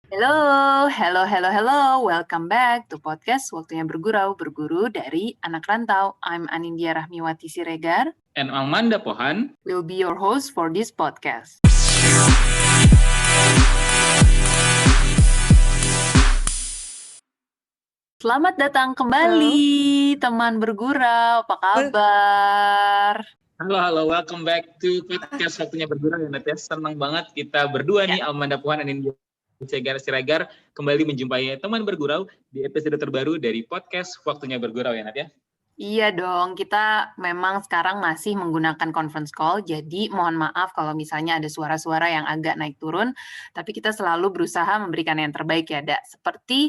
Halo, hello. Welcome back to podcast Waktunya Bergurau, berguru dari anak rantau. I'm Anindya Rahmiwati Siregar. And Amanda Pohan will be your host for this podcast. Selamat datang kembali, teman bergurau. Apa kabar? Halo, welcome back to podcast Waktunya Bergurau ya, Nat ya. Senang banget kita berdua nih, Amanda Pohan dan India Siregar kembali menjumpai teman bergurau di episode terbaru dari podcast Waktunya Bergurau ya, Nat ya. Iya dong, kita memang sekarang masih menggunakan conference call, jadi mohon maaf kalau misalnya ada suara-suara yang agak naik turun, tapi kita selalu berusaha memberikan yang terbaik ya, Da. Seperti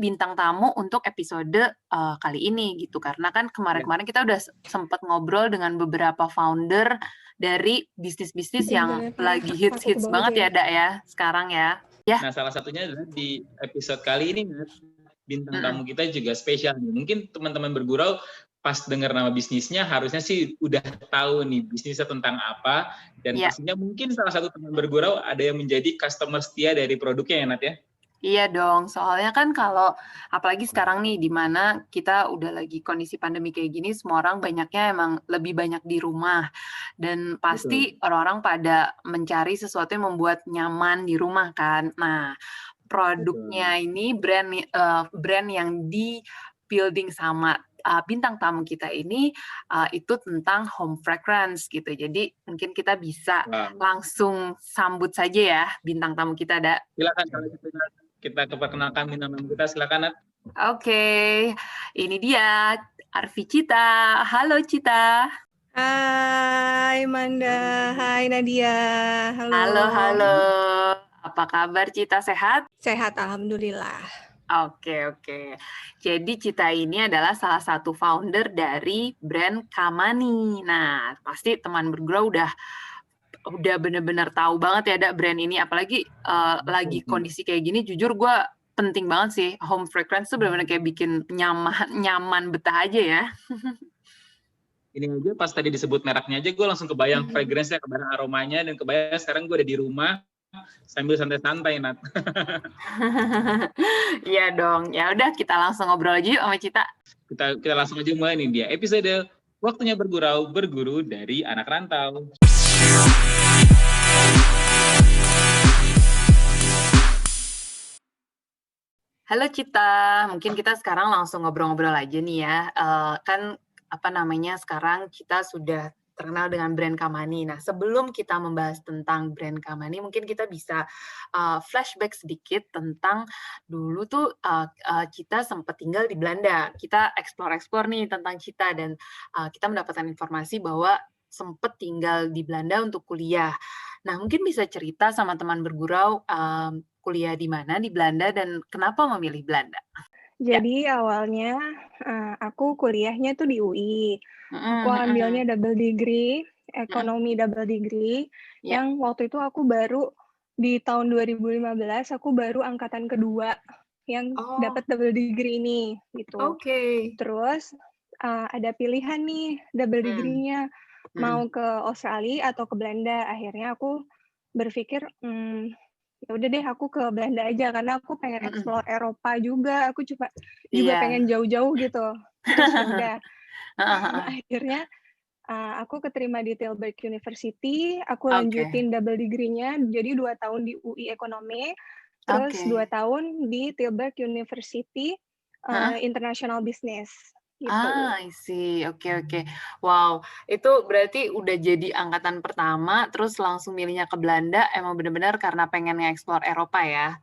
bintang tamu untuk episode kali ini gitu, karena kan kemarin-kemarin kita udah sempat ngobrol dengan beberapa founder dari bisnis-bisnis yang lagi hits banget ya, Da ya, sekarang ya. Nah, salah satunya adalah di episode kali ini, Nat, bintang tamu kita juga spesial. Mungkin teman-teman bergurau pas dengar nama bisnisnya harusnya sih udah tahu nih bisnisnya tentang apa, dan pastinya mungkin salah satu teman bergurau ada yang menjadi customer setia dari produknya ya, Nat ya. Iya dong, soalnya kan kalau apalagi sekarang nih di mana kita udah lagi kondisi pandemi kayak gini, semua orang banyaknya emang lebih banyak di rumah, dan pasti orang-orang pada mencari sesuatu yang membuat nyaman di rumah kan. Nah, produknya ini brand yang di-building sama bintang tamu kita ini itu tentang home fragrance gitu. Jadi mungkin kita bisa langsung sambut saja ya bintang tamu kita, Da. Silakan kalau kita perkenalkan bintang tamu kita, silakan, Nat. Oke, ini dia Arfi Cita. Halo Cita. Hai Manda, hai Nadia. Halo. Apa kabar Cita, sehat? Sehat, alhamdulillah. Oke. Jadi Cita ini adalah salah satu founder dari brand Kamani. Nah, pasti teman bergurau udah bener-bener tahu banget ya, ada brand ini. Apalagi lagi kondisi kayak gini, jujur gue penting banget sih. Home fragrance tuh bener-bener kayak bikin nyaman betah aja ya. Ini aja pas tadi disebut mereknya aja gue langsung kebayang fragrance-nya, kebayang aromanya, dan kebayang sekarang gue ada di rumah sambil santai-santai, Nat. Iya dong. Ya udah, kita langsung ngobrol aja yuk sama Cita. Kita langsung aja mulai nih dia episode Waktunya Bergurau, berguru dari anak rantau. Halo Cita, mungkin kita sekarang langsung ngobrol-ngobrol aja nih ya. Kan sekarang kita sudah terkenal dengan brand Kamani. Nah, sebelum kita membahas tentang brand Kamani, mungkin kita bisa flashback sedikit tentang dulu tuh Cita sempat tinggal di Belanda. Kita explore nih tentang Cita, dan kita mendapatkan informasi bahwa sempat tinggal di Belanda untuk kuliah. Nah, mungkin bisa cerita sama teman bergurau kuliah di mana di Belanda dan kenapa memilih Belanda? Jadi awalnya aku kuliahnya tuh di UI. Aku ambilnya double degree, ekonomi double degree, yang waktu itu aku baru di tahun 2015 aku baru angkatan kedua yang dapat double degree ini gitu. Terus ada pilihan nih double degree-nya mau ke Australia atau ke Belanda. Akhirnya aku berpikir ya udah deh aku ke Belanda aja karena aku pengen explore Eropa juga. Aku juga pengen jauh-jauh gitu. Terus ya udah. Akhirnya aku keterima di Tilburg University. Aku lanjutin double degree-nya. Jadi 2 tahun di UI Ekonomi. Terus 2 tahun di Tilburg University International Business. Gitu. I see. Oke. Wow, itu berarti udah jadi angkatan pertama, terus langsung milihnya ke Belanda, emang benar-benar karena pengen nge-explore Eropa ya?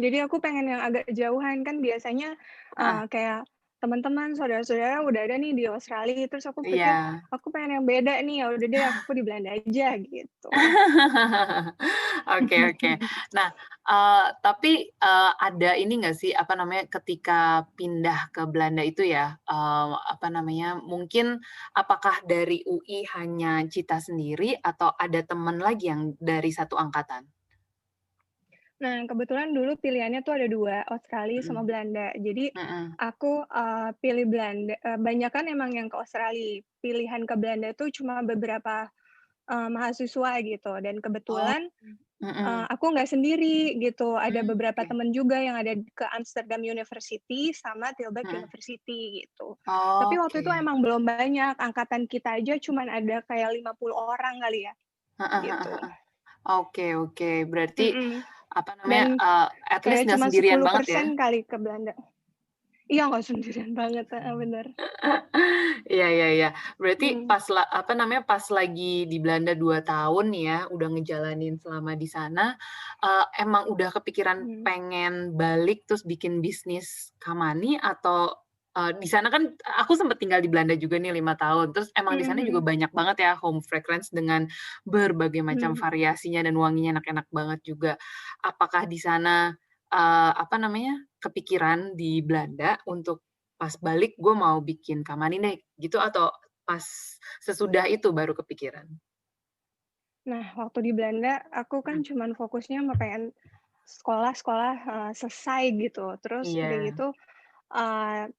Jadi aku pengen yang agak jauhan, kan biasanya kayak teman-teman, saudara-saudara udah ada nih di Australia, terus aku pikir aku pengen yang beda nih, ya udah deh aku di Belanda aja gitu. Oke. Nah, tapi ada ini nggak sih ketika pindah ke Belanda itu ya, mungkin apakah dari UI hanya Cita sendiri atau ada teman lagi yang dari satu angkatan? Nah, kebetulan dulu pilihannya tuh ada 2, Australia sama Belanda. Jadi aku pilih Belanda. Banyakan emang yang ke Australia. Pilihan ke Belanda tuh cuma beberapa mahasiswa gitu. Dan kebetulan aku nggak sendiri gitu, ada beberapa Oke. temen juga yang ada ke Amsterdam University sama Tilburg Mhm. University gitu. Tapi waktu itu Oke. emang belum banyak, angkatan kita aja cuman ada kayak 50 orang kali ya, Heeh heeh gitu. heeh. Oke oke, berarti Mhm, apa namanya, dan at least kayak nggak cuma sendirian banget ya? 10% kali ke Belanda. Iya, nggak sendirian banget, heeh, bener. Iya iya iya. Berarti Mhm, apa namanya, pas lagi di Belanda 2 tahun nih ya, udah ngejalanin selama di sana, emang udah kepikiran mhm, pengen balik terus bikin bisnis Kamani atau, di sana kan aku sempet tinggal di Belanda juga nih 5 tahun, terus emang di mhm sana juga mhm, banyak banget ya home fragrance dengan berbagai macam mhm. variasinya dan wanginya enak-enak banget juga. Apakah di sana, apa namanya, kepikiran di Belanda untuk pas balik gue mau bikin Kamani deh, gitu atau pas sesudah itu baru kepikiran? Nah, waktu di Belanda aku kan Mhm. cuman fokusnya mau pengen sekolah-sekolah, selesai gitu. Terus udah Iya. gitu, eee,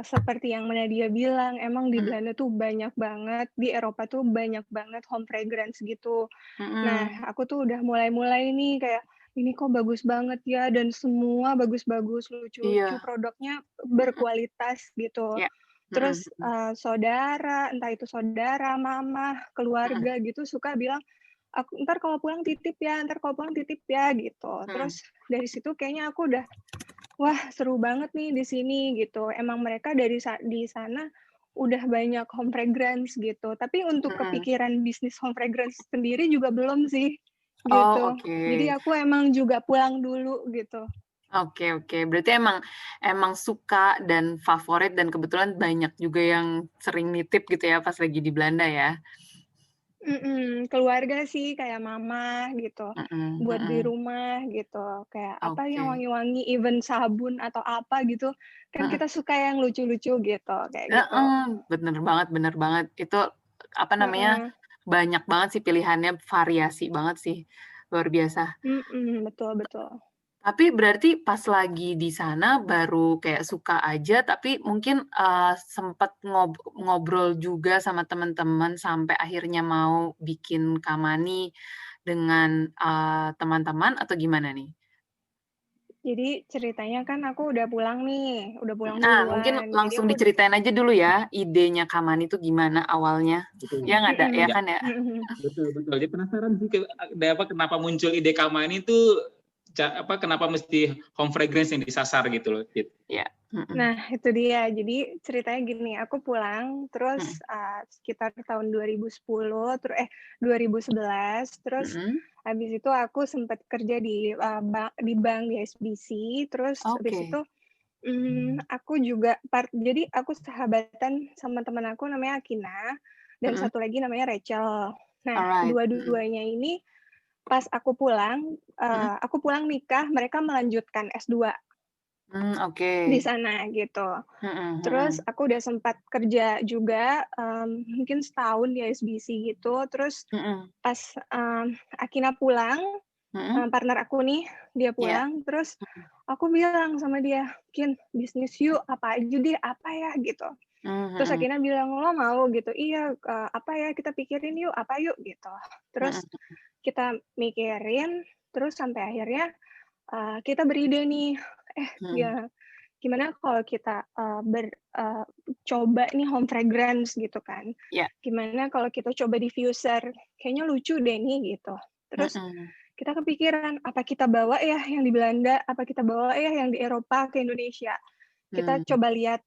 seperti yang Nadia bilang, emang di Mhm Belanda tuh banyak banget, di Eropa tuh banyak banget home fragrance gitu. Nah, mhm. aku tuh udah mulai-mulai nih kayak, "Ini kok bagus banget ya," dan semua bagus-bagus, lucu-lucu, Iya. produknya Mhm. berkualitas gitu. Iya. Mhm Terus, mhm. saudara, entah itu saudara, mama, Mhm keluarga gitu suka bilang, "Entar kalau pulang titip ya, entar kalau pulang titip ya," gitu. mhm. Terus dari situ kayaknya aku udah, "Wah, seru banget nih di sini," gitu. Emang mereka di sana udah banyak home fragrance gitu, tapi untuk Mhm. kepikiran bisnis home fragrance sendiri juga belum sih, Oh, gitu. oke. Jadi aku emang juga pulang dulu gitu. Oke oke. Berarti emang emang suka dan favorit dan kebetulan banyak juga yang sering nitip gitu ya pas lagi di Belanda ya? Keluarga sih kayak mama gitu, Mhm buat di mhm. rumah gitu, kayak apa yang Oke. wangi-wangi, even sabun atau apa gitu, kan Mhm. kita suka yang lucu-lucu gitu, kayak gitu. Heeh, bener banget bener banget. Itu, apa namanya, Heeh, banyak banget sih pilihannya, variasi banget sih, luar biasa. betul betul. Tapi berarti pas lagi di sana baru kayak suka aja, tapi mungkin, sempet ngobrol juga sama teman-teman sampai akhirnya mau bikin Kamani dengan, teman-teman atau gimana nih? Jadi ceritanya kan aku udah pulang nih, udah pulang Nah, mungkin duluan. Jadi langsung aku diceritain aja dulu ya, idenya Kamani itu gimana awalnya? Betul. Ya nggak, ada ya mhm, Ya, kan ya? mhm, betul betul. Jadi penasaran sih kenapa muncul ide Kamani itu kenapa mesti home fragrance yang disasar gitu loh, Tit. Iya, mhm, Nah, itu dia. Jadi ceritanya gini, aku pulang terus, mhm, sekitar tahun 2010 2011, terus mhm, habis itu aku sempat kerja di bank di SBC, terus habis oke, itu, aku juga jadi aku sahabatan sama teman aku namanya Akina, dan mhm, satu lagi namanya Rachel. Nah, alright, mhm, dua-duanya ini pas mhm, aku pulang nikah, mereka melanjutkan S2 oke, di sana gitu. mhm Terus mhm, aku udah sempat kerja juga, mungkin setahun di SBC gitu, terus mhm, pas, Akina pulang, mhm, partner aku nih, dia iya, pulang, terus mhm, aku bilang sama dia, "Kin, bisnis yuk, apa aja deh, apa ya?" Gitu. mmm, Terus mhm, Akina bilang, "Lo mau?" Gitu. "Iya, apa ya, kita pikirin yuk, apa yuk?" Gitu. Terus mhm, kita mikirin, terus sampai akhirnya, kita beride nih, mhm, ya gimana kalau kita, coba nih home fragrance gitu kan. iya, Gimana kalau kita coba diffuser, kayaknya lucu deh nih gitu. Terus mhm, kita kepikiran, apa kita bawa ya yang di Belanda, apa kita bawa ya yang di Eropa ke Indonesia. Kita mmm, coba lihat,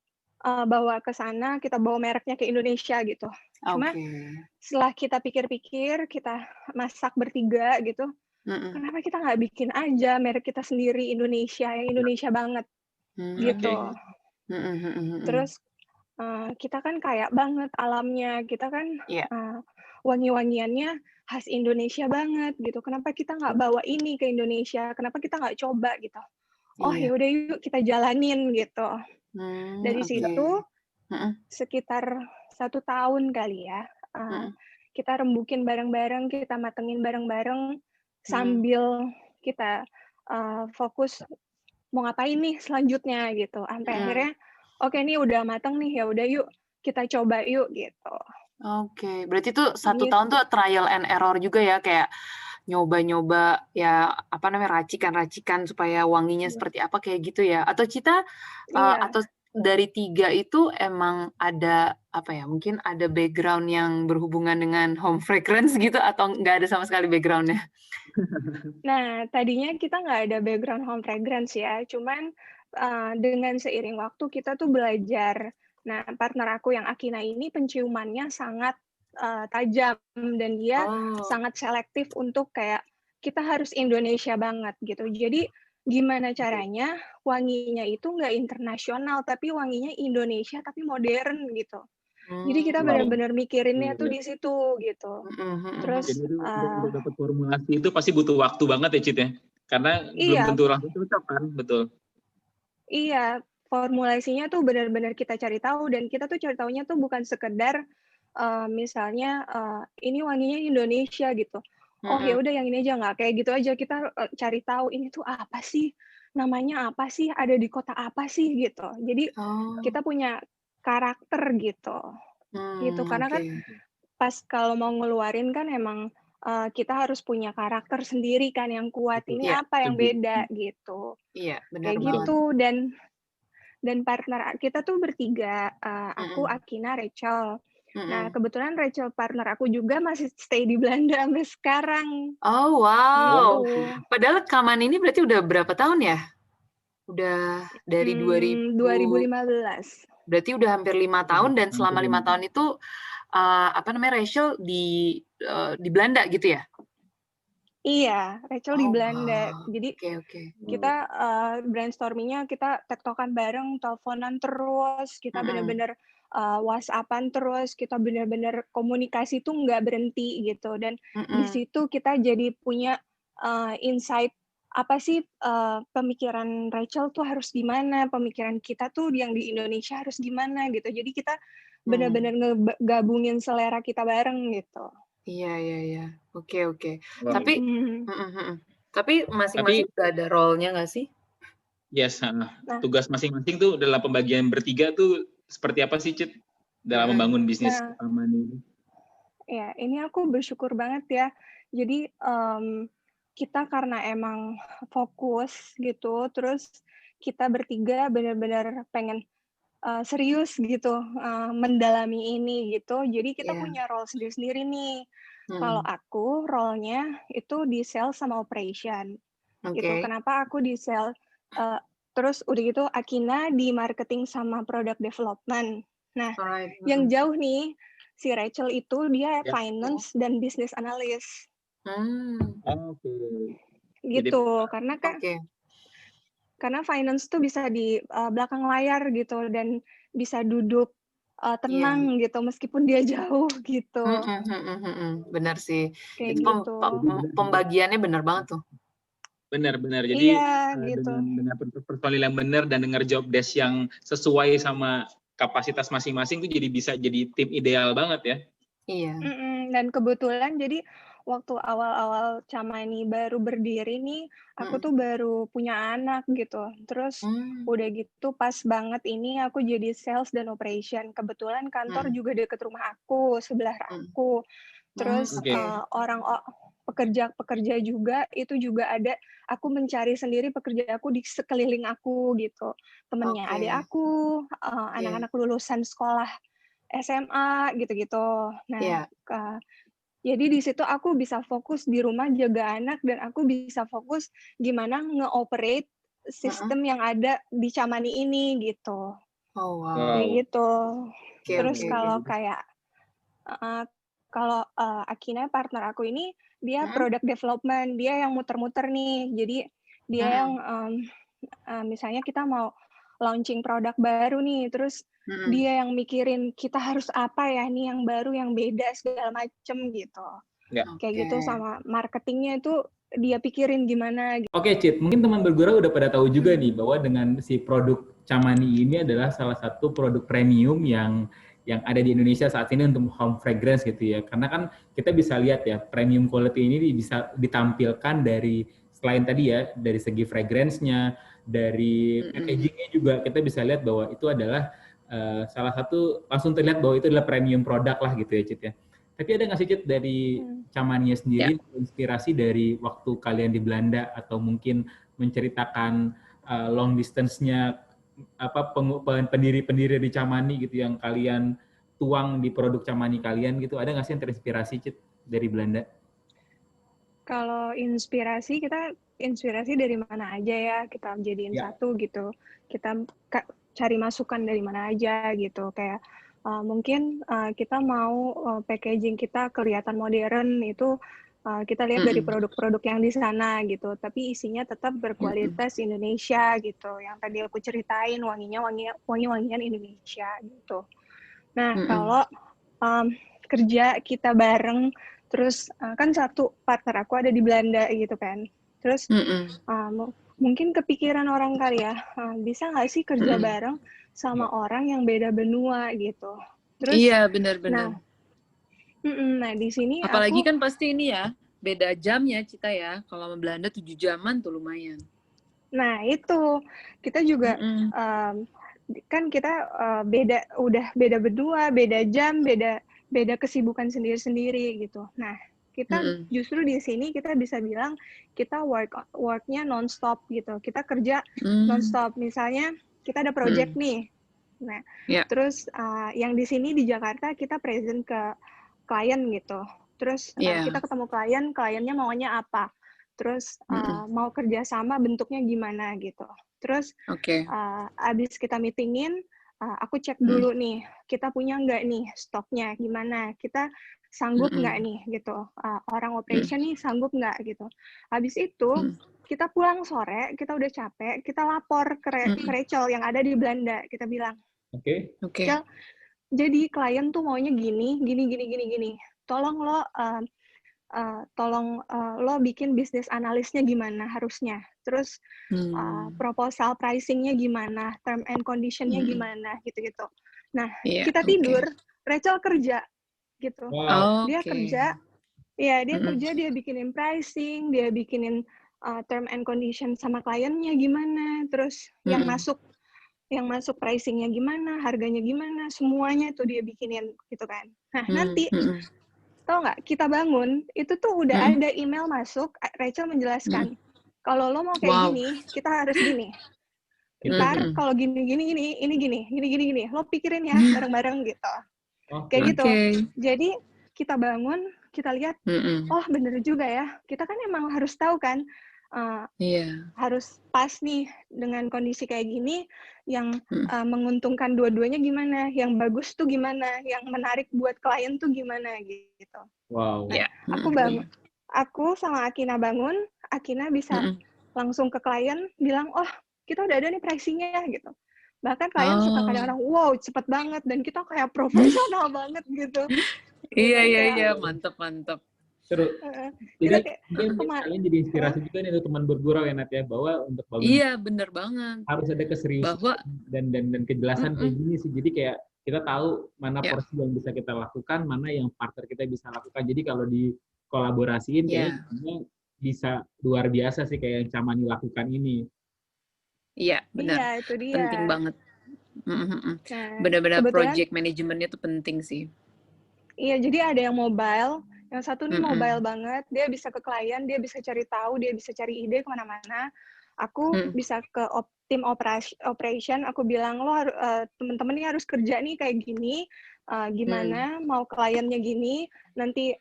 bawa ke sana, kita bawa mereknya ke Indonesia gitu. Cuma oke, setelah kita pikir-pikir, kita masak bertiga gitu, mhm, kenapa kita nggak bikin aja merek kita sendiri Indonesia, yang Ya, Indonesia banget, oke. gitu. mmm, mhm mhm mhm, Terus, kita kan kaya banget alamnya, kita kan, iya eee, wangi-wangiannya khas Indonesia banget gitu, kenapa kita nggak bawa ini ke Indonesia, kenapa kita nggak coba gitu. Oh, iya, ya udah yuk kita jalanin gitu. Dari oke, situ mhm sekitar 1 tahun kali ya, eee, mhm, kita rembukin bareng-bareng, kita matengin bareng-bareng, mmm, sambil kita, fokus mau ngapain nih selanjutnya gitu, sampai mhm. akhirnya, "Oke nih udah mateng nih, ya udah yuk kita coba yuk," gitu. Oke, berarti tuh 1 tahun Gitu. tuh trial and error juga ya, kayak nyoba-nyoba ya apa namanya racikan-racikan supaya wanginya seperti apa kayak gitu ya? Atau Cita Iya. atau dari 3 itu emang ada apa ya, mungkin ada background yang berhubungan dengan home fragrance gitu atau nggak ada sama sekali background-nya? Nah, tadinya kita nggak ada background home fragrance ya, cuman, dengan seiring waktu kita tuh belajar. Nah, partner aku yang Akina ini penciumannya sangat, tajam dan dia Oh, sangat selektif untuk kayak, kita harus Indonesia banget gitu. Jadi, gimana oke. caranya wanginya itu nggak internasional, tapi wanginya Indonesia, tapi modern gitu. Jadi kita Wow. benar-benar mikirinnya tuh Iya. di situ gitu. Mhm mhm mhm. Terus, Jadi itu udah dapat formulasi itu pasti butuh waktu banget ya, Cit, ya? Karena belum iya. tentu langsung cocok kan, betul. Iya, formulasinya tuh benar-benar kita cari tahu dan kita tuh cari tahunya tuh bukan sekedar, misalnya, ini wanginya Indonesia gitu, oh ya Mhm. udah yang ini aja, nggak kayak gitu aja, kita, cari tahu ini tuh apa sih, namanya apa sih, ada di kota apa sih, gitu. Jadi Oh, kita punya karakter gitu, gitu. Karena oke. kan pas kalau mau ngeluarin kan emang, kita harus punya karakter sendiri kan yang kuat, Betul. ini Iya, apa yang Setuju. beda gitu, iya, benar kayak banget. gitu. Dan partner kita tuh bertiga, aku, Mhm, Akina, Rachel. Nah, mhm. kebetulan Rachel partner aku juga masih stay di Belanda sampai sekarang, Oh, wow. gitu. Padahal Kaman ini berarti udah berapa tahun ya? Udah dari 2000, 2015. berarti udah hampir 5 tahun dan selama 5 tahun itu, apa namanya, Rachel di Belanda gitu ya? Iya, Rachel di Oh, Belanda. wow. Jadi Oke oke. kita, brainstorming-nya kita tektokan bareng, teleponan terus, kita Mhm, bener-bener, WhatsApp-an terus, kita bener-bener komunikasi tuh nggak berhenti gitu. Dan di mhm. situ kita jadi punya, insight, apa sih, pemikiran Rachel tuh harus gimana, pemikiran kita tuh yang di Indonesia harus gimana gitu. Jadi kita Mmm, bener-bener gabungin selera kita bareng gitu. iya iya iya. Oke oke. Tapi Wow. Mhm. mhm mhm. Tapi masing-masing Tapi udah ada role-nya nggak sih? yes, heeh. Nah Tugas masing-masing tuh dalam pembagian bertiga tuh seperti apa sih, Cit? Dalam Mhm. membangun bisnis nah Taman ini? Ya, ini aku bersyukur banget ya. Jadi, kita karena emang fokus gitu, terus kita bertiga benar-benar pengen, serius gitu, mendalami ini gitu. Jadi kita Iya. punya role sendiri-sendiri nih. Kalau Mhm. aku role-nya itu di sales sama operation, gitu. Oke. Kenapa aku di sales, eee, terus udah gitu Akina di marketing sama product development. Nah, Alright, yang mhm. jauh nih, si Rachel itu dia Ya. finance dan business analyst, Mmm, Oke. Jadi gitu. oke. Karena finance tuh bisa di, belakang layar gitu dan bisa duduk, Iya. tenang gitu meskipun dia jauh gitu, Mhm mhm mhm. Bener sih. kayak Itu gitu. jadi benar benar. pembagiannya bener banget tuh. Benar benar. Jadi, Iya, gitu. dengan personil yang benar dan dengar job desk yang sesuai sama kapasitas masing-masing tuh jadi bisa jadi tim ideal banget ya. Iya. Dan kebetulan jadi waktu awal-awal Camani baru berdiri nih, aku Mhm. tuh baru punya anak gitu. Terus Mmm, udah gitu pas banget ini aku jadi sales dan operation. Kebetulan kantor mhm juga deket rumah aku, sebelah mhm. aku. Mmm, Terus, oke. pekerja-pekerja juga, itu juga ada, aku mencari sendiri pekerja aku di sekeliling aku gitu. Temennya Oke. adik aku, Iya anak-anak lulusan sekolah SMA gitu-gitu. Nah, iya jadi di situ aku bisa fokus di rumah jaga anak dan aku bisa fokus gimana nge-operate mhm. sistem yang ada di Camani ini gitu, Oh, wow. kayak Wow. gitu. Oke Terus oke oke. kalau kayak heeh, kalau, Akina partner aku ini dia Mhm product development, dia yang muter-muter nih. Jadi dia yang, mhm misalnya kita mau launching produk baru nih, terus mhm. dia yang mikirin kita harus apa ya nih yang baru, yang beda segala macem gitu. Ya. Oke. Kayak gitu sama marketingnya itu dia pikirin gimana gitu. Oke, Cit, mungkin teman bergurau udah pada tahu juga nih Mhm. bahwa dengan si produk Camani ini adalah salah satu produk premium yang ada di Indonesia saat ini untuk home fragrance gitu ya. Karena kan kita bisa lihat ya, premium quality ini bisa ditampilkan dari selain tadi ya, dari segi fragrance-nya, dari Mhm. packaging-nya juga kita bisa lihat bahwa itu adalah salah satu langsung terlihat bahwa itu adalah premium produk lah gitu ya, Cit ya. Tapi ada nggak sih Cit dari Camania sendiri inspirasi dari waktu kalian di Belanda atau mungkin menceritakan long distance-nya pendiri-pendiri di Camani gitu yang kalian tuang di produk Camani kalian gitu. Ada nggak sih yang terinspirasi Cit dari Belanda? Kalau inspirasi, kita inspirasi dari mana aja ya, kita jadiin satu gitu. Kita cari masukan dari mana aja gitu. Kayak mungkin kita mau packaging kita kelihatan modern itu kita lihat dari produk-produk yang di sana gitu. Tapi isinya tetap berkualitas Indonesia gitu. Yang tadi aku ceritain wangi-wangian Indonesia gitu. Nah kalau kerja kita bareng, terus kan satu partner aku ada di Belanda gitu kan. Terus mungkin kepikiran orang kali ya, bisa nggak sih kerja bareng sama orang yang beda benua gitu. Terus, iya benar-benar. Nah di sini apalagi kan pasti ini ya, beda jam ya Cita ya. Kalau sama Belanda 7 jaman tuh lumayan. Nah itu, kita juga kan kita udah beda benua, beda jam, beda kesibukan sendiri-sendiri gitu. Nah, kita justru di sini kita bisa bilang kita worknya non-stop gitu. Kita kerja non-stop. Misalnya kita ada project nih. Nah, terus yang di sini di Jakarta kita present ke klien gitu. Terus kita ketemu kliennya maunya apa. Terus mau kerjasama bentuknya gimana gitu. Terus abis kita meetingin, aku cek dulu nih, kita punya nggak nih stoknya, gimana, kita sanggup nggak nih gitu, orang operation nih sanggup nggak gitu. Abis itu kita pulang sore, kita udah capek, kita lapor ke Rachel yang ada di Belanda, kita bilang, Rachel, jadi klien tuh maunya gini, tolong lo bikin bisnis analisnya gimana harusnya, terus proposal pricingnya gimana, term and conditionnya gimana gitu-gitu. Nah kita tidur, Rachel kerja gitu. Dia kerja, dia bikinin pricing, dia bikinin term and condition sama kliennya gimana, terus yang masuk pricingnya gimana, harganya gimana, semuanya itu dia bikinin gitu kan. Nah nanti tau nggak, kita bangun, itu tuh udah ada email masuk, Rachel menjelaskan, kalau lo mau kayak gini, kita harus gini. Ntar kalau gini, ini gini, lo pikirin ya, bareng-bareng gitu. Kayak gitu. Jadi, kita bangun, kita lihat, oh bener juga ya, kita kan emang harus tahu kan, harus pas nih dengan kondisi kayak gini, yang menguntungkan dua-duanya gimana, yang bagus tuh gimana, yang menarik buat klien tuh gimana gitu. Wow. Nah, aku sama Akina bangun, Akina bisa langsung ke klien bilang, oh kita udah ada nih pricingnya gitu. Bahkan klien suka kadang-kadang, wow cepet banget, dan kita kayak profesional banget gitu. Iya, mantep. Seru. Jadi mungkin kalian jadi inspirasi juga nih untuk teman bergurau ya Nat ya, bahwa untuk bangun. Iya bener banget. Harus ada keseriusan dan kejelasan kayak gini sih. Jadi kayak kita tahu mana porsi yang bisa kita lakukan, mana yang partner kita bisa lakukan. Jadi kalau dikolaborasiin kayaknya bisa luar biasa sih kayak yang Camani lakukan ini. Iya benar. Iya itu dia. Penting banget. Benar-benar project manajemennya tuh penting sih. Iya jadi ada yang mobile. Yang satu nih mobile banget, dia bisa ke klien, dia bisa cari tahu, dia bisa cari ide kemana-mana. Aku bisa ke tim operation, aku bilang, lo temen-temen ini harus kerja nih kayak gini, gimana, mau kliennya gini, nanti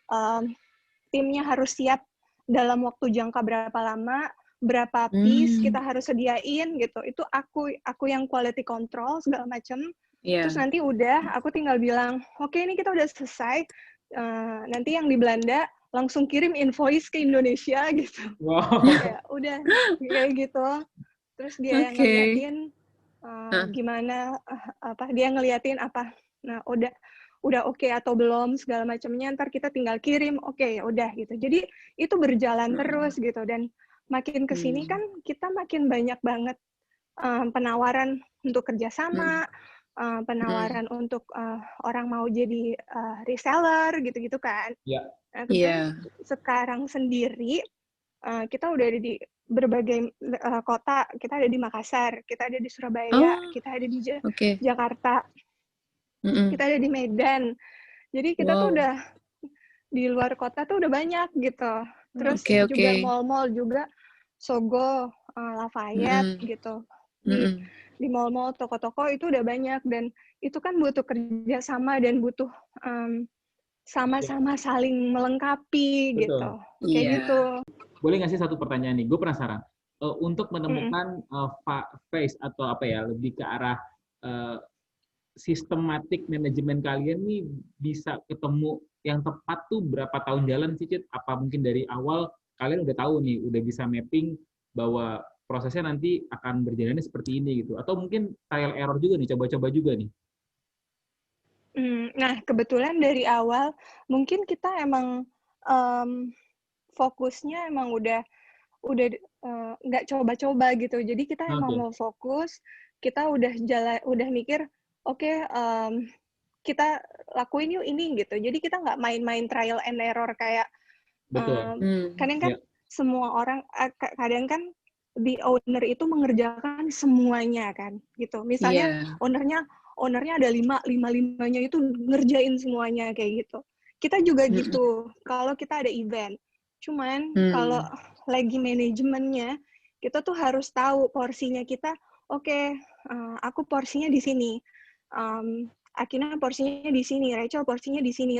timnya harus siap dalam waktu jangka berapa lama, berapa piece kita harus sediain gitu. Itu aku yang quality control segala macam. Terus nanti udah, aku tinggal bilang, oke, ini kita udah selesai. Nanti yang di Belanda langsung kirim invoice ke Indonesia gitu. Wow. Ya, udah kayak gitu. Terus dia yang ngeliatin gimana dia ngeliatin apa. Nah, udah oke atau belum segala macamnya, ntar kita tinggal kirim. Oke, ya udah gitu. Jadi itu berjalan terus gitu, dan makin kesini kan kita makin banyak banget penawaran untuk kerjasama. Penawaran untuk orang mau jadi reseller gitu-gitu kan. Sekarang sendiri kita udah ada di berbagai kota. Kita ada di Makassar, kita ada di Surabaya, kita ada di Jakarta, kita ada di Medan. Jadi kita tuh di luar kota tuh udah banyak gitu. Terus Oke, juga oke. mall-mall juga, Sogo, Lafayette gitu. Di mall-mall, toko-toko itu udah banyak, dan itu kan butuh kerja sama dan butuh sama-sama saling melengkapi gitu. Betul. Kayak Iya. gitu. Boleh nggak sih satu pertanyaan nih? Gue penasaran. Untuk menemukan phase atau apa ya, lebih ke arah sistematik manajemen kalian nih bisa ketemu yang tepat tuh berapa tahun jalan sih, Cit? Apa mungkin dari awal kalian udah tahu nih, udah bisa mapping bahwa prosesnya nanti akan berjalannya seperti ini gitu? Atau mungkin trial error juga nih, coba-coba juga nih? Nah, kebetulan dari awal mungkin kita emang fokusnya emang udah nggak coba-coba gitu. Jadi kita emang mau fokus, kita udah mikir, oke, kita lakuin yuk ini gitu. Jadi kita nggak main-main trial and error kayak Betul. kadang kan semua orang kadang kan the owner itu mengerjakan semuanya kan gitu. Misalnya ownernya ada 5-5-nya itu ngerjain semuanya kayak gitu. Kita juga gitu kalau kita ada event. Cuman kalau lagi manajemennya, kita tuh harus tahu porsinya kita. Oke, aku porsinya di sini. Akina porsinya di sini, Rachel porsinya di sini.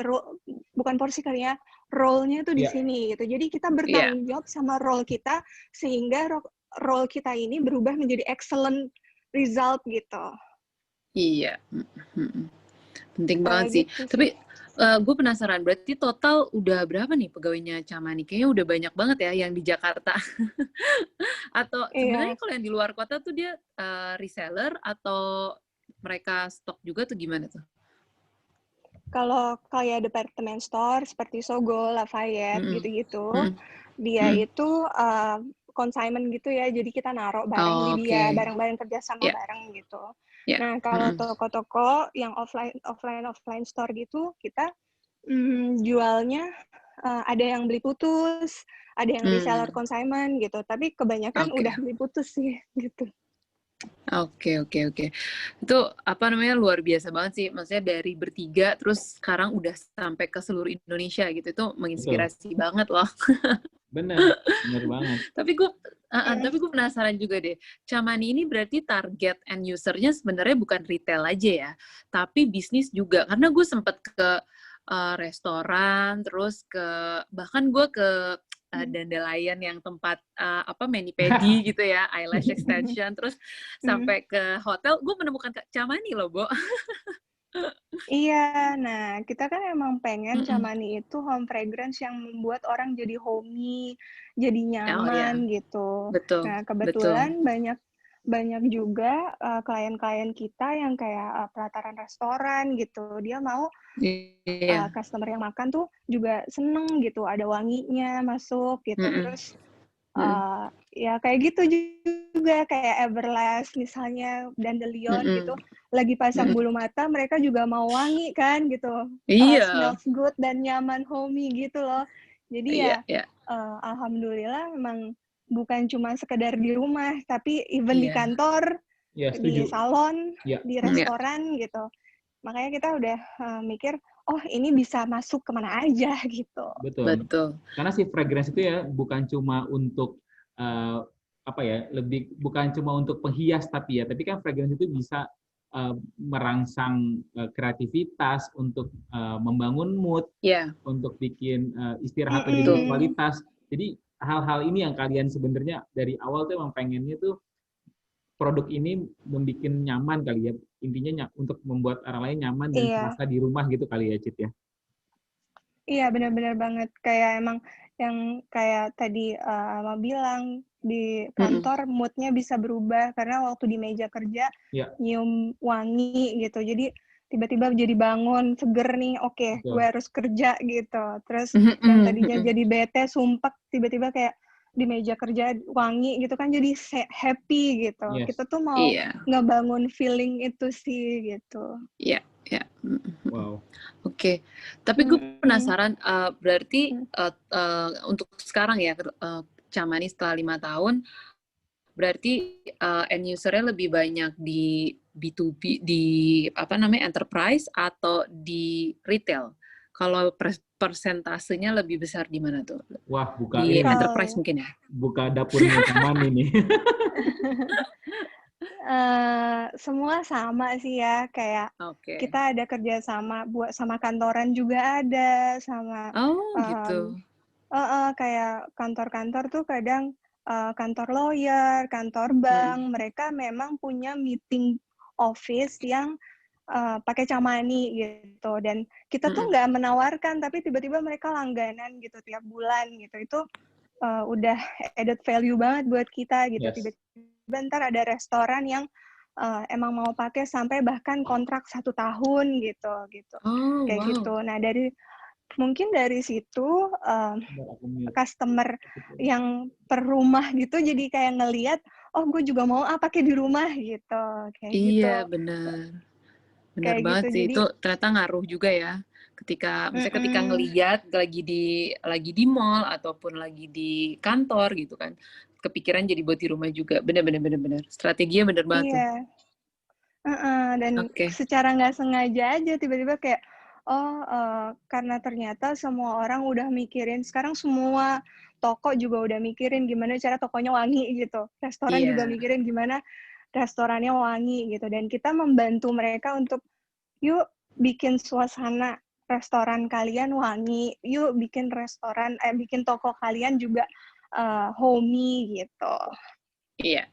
Bukan porsi kali ya, role-nya tuh di sini gitu. Jadi kita bertanggung jawab sama role kita sehingga role kita ini berubah menjadi excellent result gitu. Iya. Penting Kayak banget sih. gitu sih. Tapi gue penasaran, berarti total udah berapa nih pegawainya Camani? Kayaknya udah banyak banget ya yang di Jakarta. Atau sebenarnya kalau yang di luar kota tuh dia reseller atau mereka stok juga tuh gimana tuh? Kalau kayak department store seperti Sogo, Lafayette gitu-gitu, dia itu consignment gitu ya, jadi kita naruh barang di dia, barang-barang kerjasama bareng gitu. Nah, kalau toko-toko yang offline store gitu, kita jualnya ada yang beli putus, ada yang reseller consignment gitu, tapi kebanyakan udah beli putus sih gitu. Oke. Itu apa namanya luar biasa banget sih. Maksudnya dari bertiga terus sekarang udah sampai ke seluruh Indonesia gitu. Itu menginspirasi banget loh. Bener banget. Tapi gue penasaran juga deh. Camani ini berarti target end user-nya sebenarnya bukan retail aja ya, tapi bisnis juga. Karena gue sempet ke restoran, terus bahkan gue ke Dandelion yang tempat mani-pedi gitu ya, eyelash extension, terus sampai ke hotel, gue menemukan Camani loh, Bo. Iya, nah kita kan emang pengen Camani itu home fragrance yang membuat orang jadi homey, jadi nyaman gitu. Betul. Nah, kebetulan banyak juga klien-klien kita yang kayak pelataran restoran gitu. Dia mau customer yang makan tuh juga seneng gitu, ada wanginya masuk gitu. Terus ya kayak gitu juga, kayak Everlast misalnya, Dandelion gitu, lagi pasang bulu mata, mereka juga mau wangi kan gitu, smells good dan nyaman, homey gitu loh. Jadi alhamdulillah memang bukan cuma sekedar di rumah, tapi even di kantor, di salon, di restoran gitu. Makanya kita udah mikir, oh ini bisa masuk kemana aja gitu. Betul. Karena si fragrance itu ya bukan cuma untuk bukan cuma untuk penghias tapi kan fragrance itu bisa merangsang kreativitas, untuk membangun mood, untuk bikin istirahat jadi kualitas. Jadi hal-hal ini yang kalian sebenarnya dari awal tuh emang pengennya tuh produk ini membuat nyaman kali ya, intinya untuk membuat orang lain nyaman dan merasa di rumah gitu kali ya, Cit ya. Iya, benar-benar banget. Kayak emang yang kayak tadi Ama bilang, di kantor mood-nya bisa berubah karena waktu di meja kerja nyium wangi gitu. Jadi tiba-tiba jadi bangun seger nih, oke, gue harus kerja gitu. Terus yang tadinya jadi bete, sumpek, tiba-tiba kayak di meja kerja wangi gitu kan, jadi happy gitu. Kita tuh mau ngebangun feeling itu sih gitu. Iya. Wow. Oke. Tapi gue penasaran, berarti untuk sekarang ya, Camani setelah 5 tahun, berarti end user-nya lebih banyak di B2B, di enterprise atau di retail? Kalau persentasenya lebih besar di mana tuh? Wah, buka Di ini. enterprise mungkin ya? Buka dapurnya Kamani nih. Semua sama sih ya, kayak Oke. kita ada kerjasama buat sama kantoran juga ada, sama Oh, gitu. kayak kantor-kantor tuh kadang kantor lawyer, kantor bank, mereka memang punya meeting office yang pakai Camani gitu, dan kita tuh nggak menawarkan, tapi tiba-tiba mereka langganan gitu tiap bulan gitu. Itu udah added value banget buat kita gitu. Yes. Tiba-tiba ntar ada restoran yang emang mau pakai sampai bahkan kontrak 1 tahun gitu. Oh, Kayak wow. gitu. Nah, mungkin dari situ customer yang per rumah gitu jadi kayak ngelihat, oh gue juga mau pakai di rumah gitu. Kayak gitu. Iya, benar. Benar Kayak banget gitu. sih. Jadi Itu ternyata ngaruh juga ya. Misalnya ketika ngelihat lagi di mall ataupun lagi di kantor gitu kan, kepikiran jadi buat di rumah juga. Benar. Strateginya benar banget tuh. iya. Dan Oke. secara nggak sengaja aja tiba-tiba kayak, karena ternyata semua orang udah mikirin, sekarang semua toko juga udah mikirin gimana cara tokonya wangi gitu. Restoran juga Iya. mikirin gimana restorannya wangi gitu. Dan kita membantu mereka untuk, yuk bikin suasana restoran kalian wangi, yuk bikin bikin toko kalian juga homey gitu. Iya.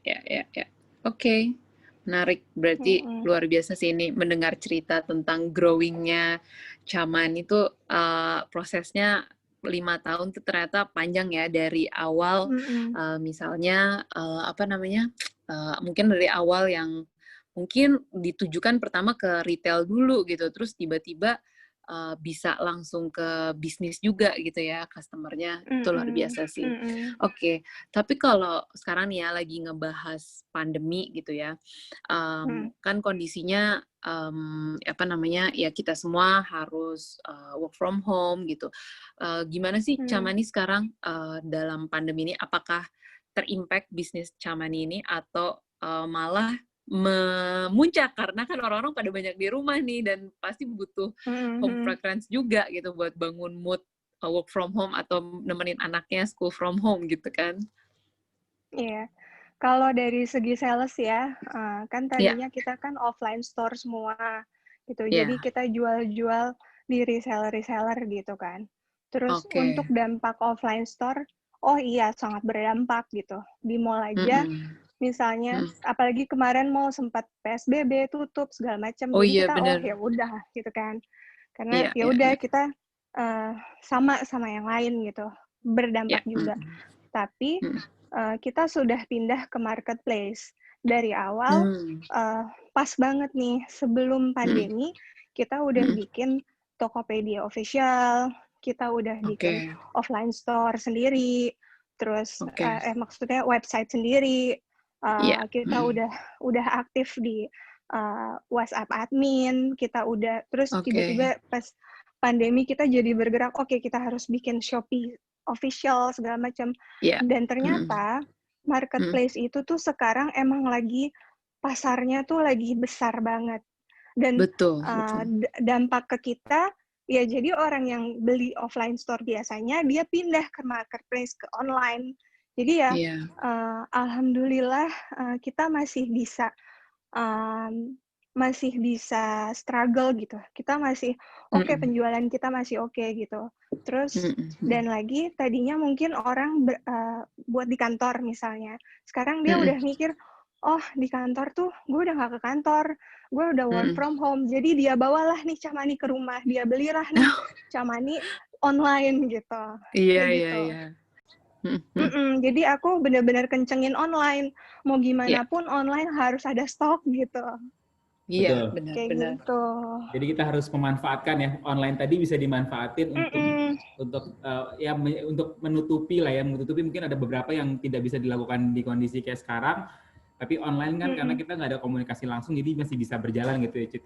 Oke. Menarik. Berarti luar biasa sih ini mendengar cerita tentang growing-nya Caman itu prosesnya 5 tahun itu ternyata panjang ya dari awal misalnya mungkin dari awal yang mungkin ditujukan pertama ke retail dulu gitu, terus tiba-tiba bisa langsung ke bisnis juga gitu ya customer-nya. Itu luar biasa sih. Oke, tapi kalau sekarang nih ya lagi ngebahas pandemi gitu ya, kan kondisinya ya kita semua harus work from home gitu. Gimana sih Camani sekarang dalam pandemi ini? Apakah terimpact bisnis Camani ini atau malah memuncak karena kan orang-orang pada banyak di rumah nih dan pasti butuh home fragrance juga gitu buat bangun mood work from home atau nemenin anaknya school from home gitu kan? Iya, kalau dari segi sales ya, kan tadinya kita kan offline store semua gitu, jadi kita jual-jual di reseller gitu kan. Terus untuk dampak offline store, oh iya sangat berdampak gitu. Di mall aja, misalnya, apalagi kemarin mall sempat PSBB, tutup segala macam, Oh jadi iya, kita bener. ya udah gitu kan. Karena ya udah kita sama yang lain gitu, berdampak juga. Tapi kita sudah pindah ke marketplace dari awal. Pas banget nih sebelum pandemi kita udah bikin Tokopedia official, kita udah bikin offline store sendiri, terus maksudnya website sendiri. Kita udah aktif di WhatsApp admin, kita udah terus tiba-tiba pas pandemi kita jadi bergerak, oke kita harus bikin Shopee official segala macam. Dan ternyata marketplace itu tuh sekarang emang lagi pasarnya tuh lagi besar banget. Dan dampak ke kita ya, jadi orang yang beli offline store biasanya dia pindah ke marketplace, ke online. Jadi ya alhamdulillah kita masih bisa struggle gitu. Kita masih penjualan kita masih oke gitu. Terus dan lagi tadinya mungkin orang buat di kantor misalnya. Sekarang dia udah mikir, oh di kantor tuh gue udah gak ke kantor, gue udah work from home. Jadi dia bawalah nih Camani ke rumah, dia belilah nih Camani online gitu. Iya. Jadi aku benar-benar kencengin online. Mau gimana pun online harus ada stok gitu. Iya, benar. Gitu. Jadi kita harus memanfaatkan ya, online tadi bisa dimanfaatin untuk menutupi mungkin ada beberapa yang tidak bisa dilakukan di kondisi kayak sekarang, tapi online kan karena kita nggak ada komunikasi langsung, jadi masih bisa berjalan gitu ya, Cit.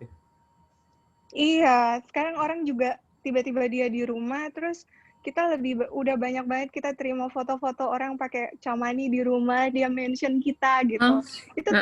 Iya, sekarang orang juga tiba-tiba dia di rumah, terus kita udah banyak banget kita terima foto-foto orang pakai Camani di rumah, dia mention kita gitu. Itu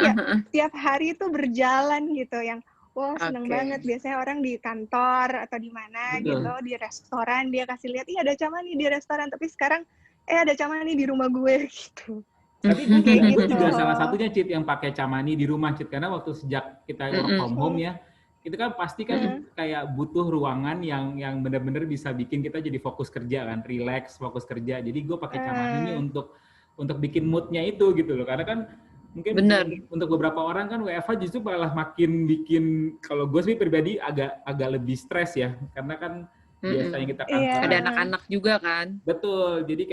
tiap hari itu berjalan gitu, yang Wow, seneng banget. Biasanya orang di kantor atau di mana gitu, di restoran dia kasih lihat, ih ada Chamani di restoran, tapi sekarang ada Chamani di rumah gue gitu. Tapi gue juga salah satunya Cit yang pakai Chamani di rumah Cit, karena waktu sejak kita work from home ya, itu kan pasti kan kayak butuh ruangan yang benar-benar bisa bikin kita jadi fokus kerja kan, relax, fokus kerja. Jadi gue pakai Chamani ini untuk bikin moodnya itu gitu loh, karena kan mungkin untuk beberapa orang kan WFH justru malah makin bikin, kalau gue sih pribadi agak lebih stres ya, karena kan biasanya kita kan ada anak-anak juga kan. Betul, jadi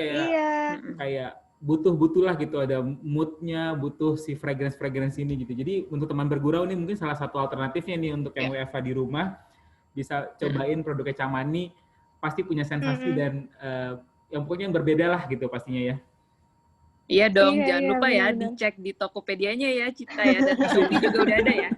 kayak butuh lah gitu, ada moodnya, butuh si fragrance ini gitu. Jadi untuk teman bergurau nih mungkin salah satu alternatifnya nih untuk yang WFH di rumah, bisa cobain produknya Chamani, pasti punya sensasi dan yang pokoknya yang berbeda lah gitu pastinya ya. Iya dong, jangan lupa ya dicek di Tokopedia-nya ya Cita ya, dan Shopee juga udah ada ya.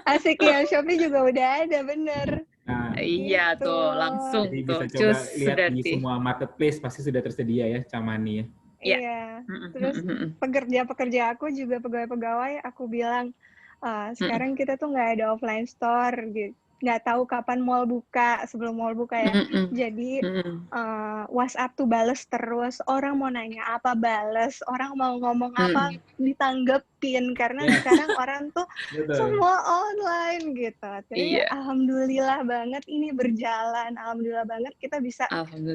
Asik ya, Shopee juga udah ada, bener. Nah, iya gitu. Tuh, langsung jadi tuh. Bisa coba lihat di semua marketplace pasti sudah tersedia ya Chamani ya. Iya. Terus pekerja-pekerja aku juga pegawai-pegawai, aku bilang sekarang kita tuh nggak ada offline store gitu. Nggak tahu kapan mall buka, sebelum mall buka ya. Jadi WhatsApp tuh bales terus, orang mau nanya apa bales, orang mau ngomong apa ditanggepin, karena sekarang orang tuh semua online gitu. Jadi alhamdulillah banget ini berjalan, alhamdulillah banget kita bisa,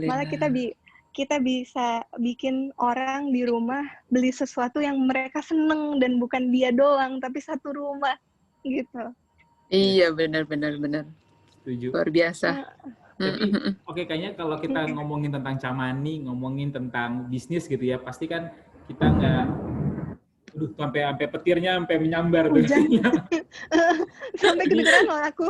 malah kita bisa bikin orang di rumah beli sesuatu yang mereka seneng dan bukan dia doang, tapi satu rumah gitu. Iya, benar. Setuju. Luar biasa. Tapi oke, kayaknya kalau kita ngomongin tentang Chamani, ngomongin tentang bisnis gitu ya, pasti kan kita nggak, sampai petirnya sampai menyambar tuh. Sampai kedengeran loh aku.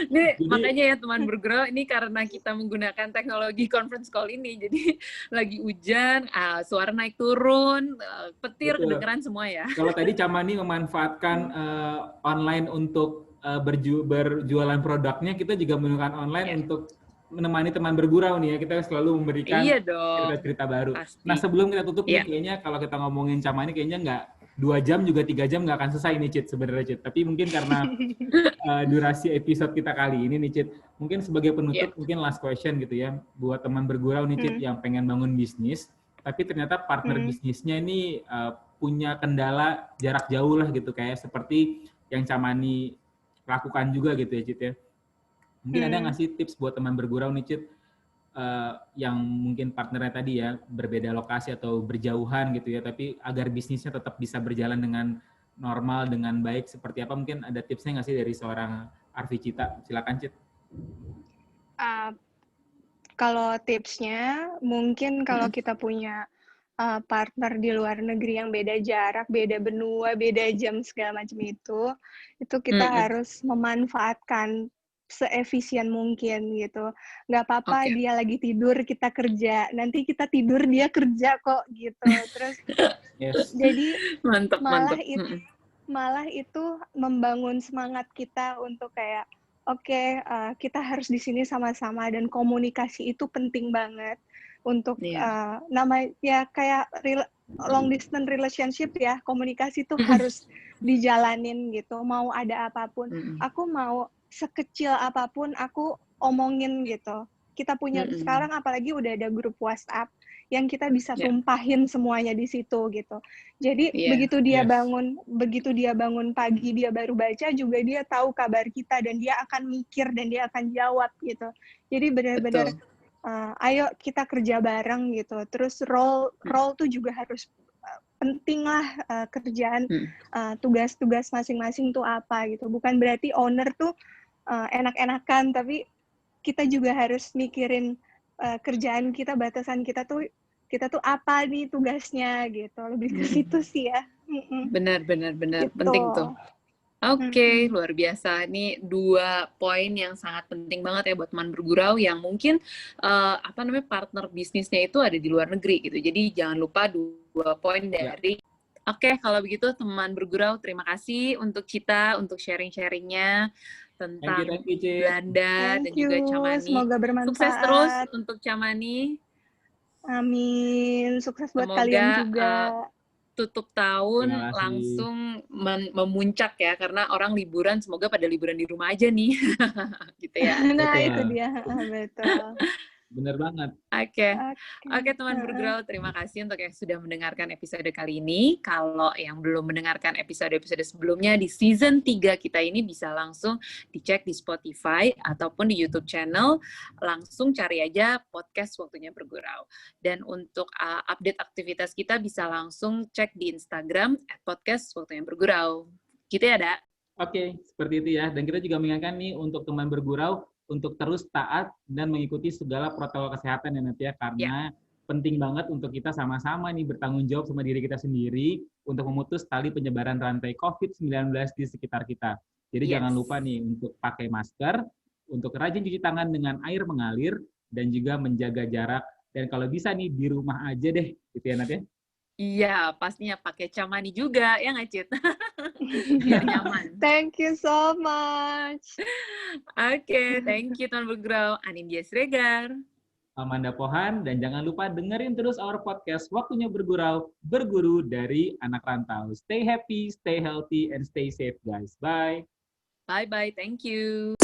Nih, makanya ya teman bergerak ini karena kita menggunakan teknologi conference call ini, jadi lagi hujan, suara naik turun, petir kedengeran semua ya. Kalau tadi Chamani memanfaatkan online untuk berjualan produknya, kita juga menggunakan online untuk menemani teman bergurau nih ya, kita selalu memberikan cerita-cerita baru. Pasti. Nah sebelum kita tutup nih, kayaknya kalau kita ngomongin Chamani kayaknya nggak 2 jam juga 3 jam nggak akan selesai nih Cit sebenarnya Cit. Tapi mungkin karena durasi episode kita kali ini nih Cit, mungkin sebagai penutup mungkin last question gitu ya, buat teman bergurau nih Cit yang pengen bangun bisnis, tapi ternyata partner bisnisnya ini punya kendala jarak jauh lah gitu, kayak seperti yang Chamani lakukan juga gitu ya Cit ya. Mungkin ada nggak sih tips buat teman bergurau nih Cit, yang mungkin partnernya tadi ya berbeda lokasi atau berjauhan gitu ya, tapi agar bisnisnya tetap bisa berjalan dengan normal, dengan baik, seperti apa? Mungkin ada tipsnya nggak sih dari seorang Arfi Cita? Silakan Cit. Kalau tipsnya, mungkin kalau kita punya partner di luar negeri yang beda jarak, beda benua, beda jam segala macam itu kita harus memanfaatkan seefisien mungkin gitu. Nggak apa-apa dia lagi tidur, kita kerja. Nanti kita tidur, dia kerja kok gitu. Terus jadi mantap. Malah itu membangun semangat kita untuk kayak kita harus di sini sama-sama, dan komunikasi itu penting banget untuk namanya kayak long distance relationship ya, komunikasi itu harus dijalanin gitu. Mau ada apapun, aku mau sekecil apapun aku omongin gitu. Kita punya sekarang apalagi udah ada grup WhatsApp yang kita bisa tumpahin semuanya di situ gitu. Jadi begitu dia bangun pagi, dia baru baca juga dia tahu kabar kita, dan dia akan mikir dan dia akan jawab gitu. Jadi benar-benar ayo kita kerja bareng gitu. Terus role tuh juga harus penting lah, kerjaan, tugas-tugas masing-masing tuh apa gitu. Bukan berarti owner tuh enak-enakan, tapi kita juga harus mikirin kerjaan kita, batasan kita tuh apa nih tugasnya gitu. Lebih ke situ sih ya. Benar. Gitu. Penting tuh. Oke, luar biasa. Ini 2 poin yang sangat penting banget ya buat teman bergurau yang mungkin partner bisnisnya itu ada di luar negeri gitu. Jadi jangan lupa 2 poin dari. Oke, kalau begitu teman bergurau, terima kasih untuk Cita, untuk sharing-sharingnya tentang Belanda dan juga Chamani. Semoga bermanfaat. Sukses terus untuk Chamani. Amin. Sukses buat kalian juga. tutup tahun Terima kasih. langsung memuncak ya, karena orang liburan, semoga pada liburan di rumah aja nih. Gitu ya. Nah, Betul. itu dia. Betul. Bener banget. Oke, teman bergrow, terima kasih untuk yang sudah mendengarkan episode kali ini. Kalau yang belum mendengarkan episode-episode sebelumnya di season 3 kita ini, bisa langsung dicek di Spotify ataupun di YouTube channel. Langsung cari aja podcast Waktunya Bergurau. Dan untuk update aktivitas kita bisa langsung cek di Instagram @podcast Waktunya Bergurau. Gitu ya, Da? Oke, seperti itu ya. Dan kita juga mengingatkan nih untuk teman bergurau untuk terus taat dan mengikuti segala protokol kesehatan ya nanti ya, karena penting banget untuk kita sama-sama nih bertanggung jawab sama diri kita sendiri untuk memutus tali penyebaran rantai COVID-19 di sekitar kita. Jadi jangan lupa nih untuk pakai masker, untuk rajin cuci tangan dengan air mengalir, dan juga menjaga jarak. Dan kalau bisa nih di rumah aja deh, gitu ya Nat ya. Iya, pastinya pakai Camani juga, ya nggak, Cit? Biar nyaman. Thank you so much. Oke, thank you teman bergurau. Anindya Sregar, Amanda Pohan, dan jangan lupa dengerin terus our podcast Waktunya Bergurau, berguru dari anak rantau. Stay happy, stay healthy, and stay safe guys. Bye. Bye-bye, thank you.